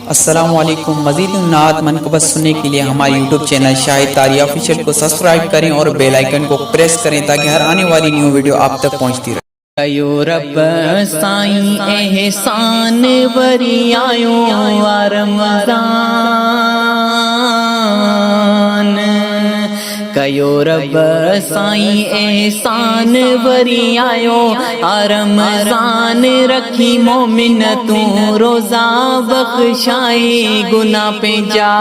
अस्सलामुअलैकुम। मज़ीद नात मनक़बत सुनने के लिए हमारे यूट्यूब चैनल शाहिद तारी ऑफिशियल को सब्सक्राइब करें और बेल आइकन को प्रेस करें ताकि हर आने वाली न्यू वीडियो आप तक पहुंचती रहे। कयो रब साईं एहसान वरी आयो रमज़ान। कयो रब साईं एहसान वरी आयो रमज़ान। रखी मोमिन तू रोज़ा बख्शाए गुनाह पंहिंजा।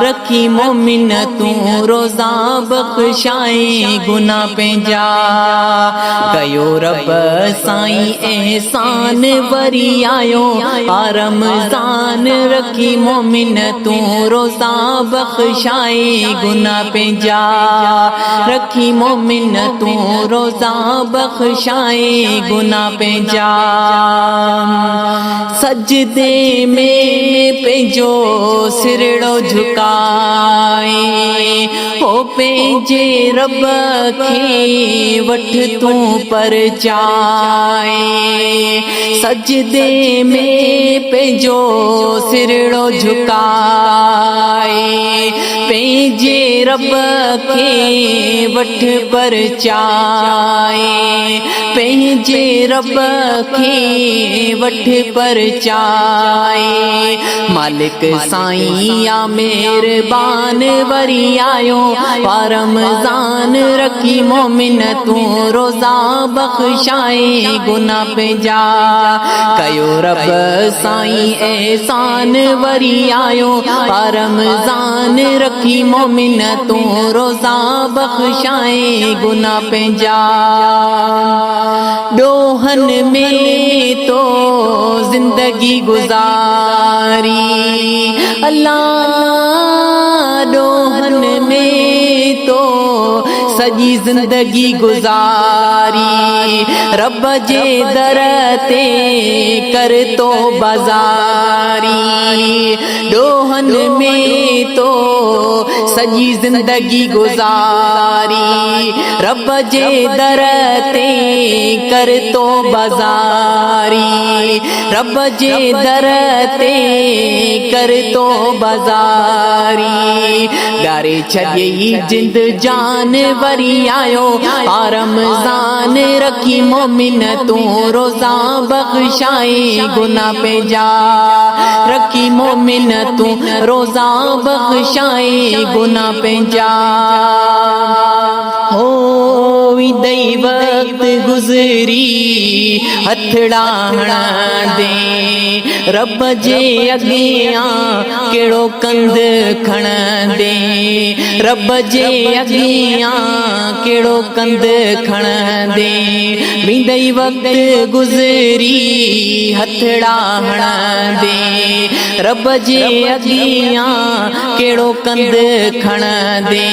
रखी मोमिन तू रोज़ा बख्शाए गुनाह पंहिंजा। कयो रब साईं एहसान वरी आयो रमज़ान। रखी मोमिन तू रोज़ा बख्शाए गुनाह पंहिंजा। रखी मोमिन तू रोज़ा बख्शाए गुनाह पंहिंजा। सजदे में पंहिंजो सिरड़ो झुकाए ओ पंहिंजे रब खे वठ तू परचाए। सजदे में पंहिंजो सिरड़ो झुकाए पंहिंजे रब खे वठ परचाए। पंहिंजे रब खे वठ परचाए। मालिक साईं या मेहरबान वरी आयो रमज़ान। रखी मोमिन तू रोज़ा बख्शाए गुनाह पंहिंजा। कयो रब साईं एहसान वरी आयो रमज़ान। रखी मोमिन तू रोज़ा बख्शाए गुनाह पंहिंजा। डोहन में तो जिंदगी गुजारी अल्लाह। डोहन में तो सजी जिंदगी गुजारी। रब जे दर ते कर तो बाजारी। डोहन में तो सजी जिंदगी गुजारी। रब जे दर ते कर तो बाजारी। रब जे दर ते कर तो बाजारी। गारे छॾे जिंद जान वरी आयो रमज़ान। रखी मोमिन तू रोज़ा बख्शाए गुनाह पंहिंजा। रखी मोमिन तू रोज़ा बख्शाए गुनाह पंहिंजा। हो दई वक्त गुज़री हथड़ा हणा दे। रब जे अॻियां कहिड़ो कंद खण दे। रब जे अॻियां कहिड़ो कंद खण दे। विंदई वक्त गुज़री हथड़ा हणा दे। रब जे अॻियां कहिड़ो कंद खण दे।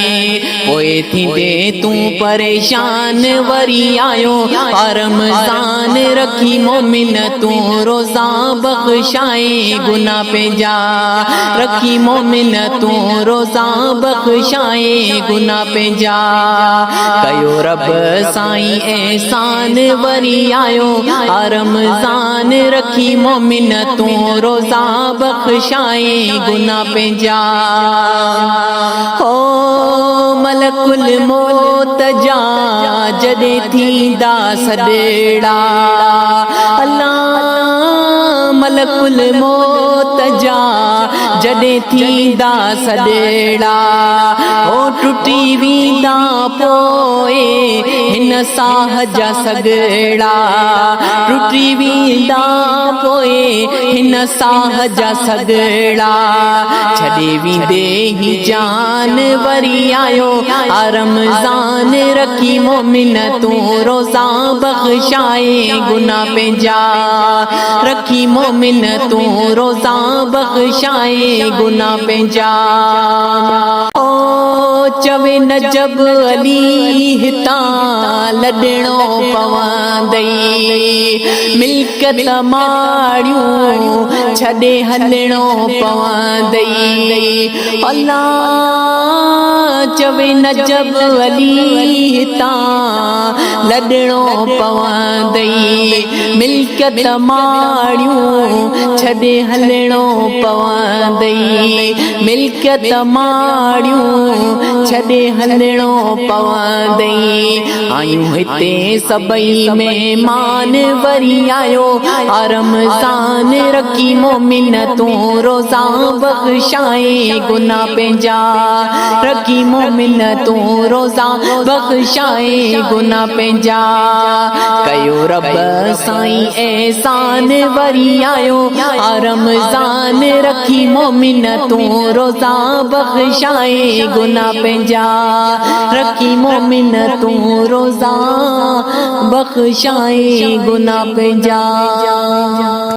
पोइ थींदे तूं परेशान वरी आयो रमज़ान। रखी मोमिन तू रोज़ा बख्शाए गुनाह पंहिंजा। रखी मोमिन तू रोज़ा बख्शाए गुनाह पंहिंजा। कयो रब साईं एहसान वरी आयो रमज़ान। रखी मोमिन तू रोज़ा बख्शाए गुनाह पंहिंजा। हो मलकुल मौत जा जॾे थींदा सॾेड़ा अल्लाह। मलकुल मौत जा जॾे थींदा सॾेड़ा हो टुटी वेंदा पोइ हिन साह जा सॻड़ा। टुटी वेंदा पोइ हिन साह जा सॻड़ा। छॾे वेंदे ही जान वरी आयो रमज़ान। रखी मोमिन तू रोज़ा बख्शाए गुनाह पंहिंजा। रखी मोमिन तू रोज़ा बख्शाए गुनाह पंहिंजा। ओ चवे न जब अली हितां लॾणो पवंदई मिल्कत माड़ियूं छॾे हलणो पवंदई अल्लाह चवे न जब अली हितां लॾणो पवंदई मिल्कत माड़ियूं छॾे हलणो पवंदई मिल्कत माड़ियूं छॾे हलणो पवंदई आयूं हिते सभई महिमान वरी आयो रमज़ान रखी मोमिन तूं रोज़ा बख़्शाए गुनाह पंहिंजा रखी मोमिन तूं रोज़ा बख़्शाए गुनाह पंहिंजा कयो रब साईं एहसान वरी आयो रमज़ान रखी मोमिन तूं रोज़ा बख़्शाए गुनाह पंहिंजा रखी मोमिन तूं रोज़ा बख़्शाए गुनाह पंहिंजा।